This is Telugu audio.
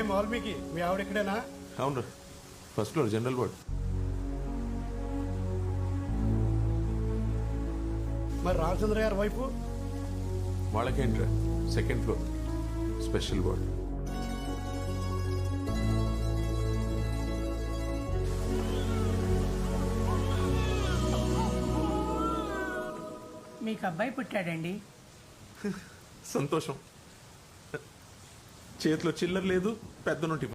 వాల్మీకి మీ ఆవిడ ఇక్కడేనా? అవును, ఫస్ట్ ఫ్లోర్ జనరల్ వార్డ్. మరి రామచంద్ర గారి వైపు? వాళ్ళకేంట్రా, సెకండ్ ఫ్లోర్ స్పెషల్ వార్డ్. మీకు అబ్బాయి పుట్టాడండి. సంతోషం. చేతిలో చిల్లర లేదు, పెద్ద నోటి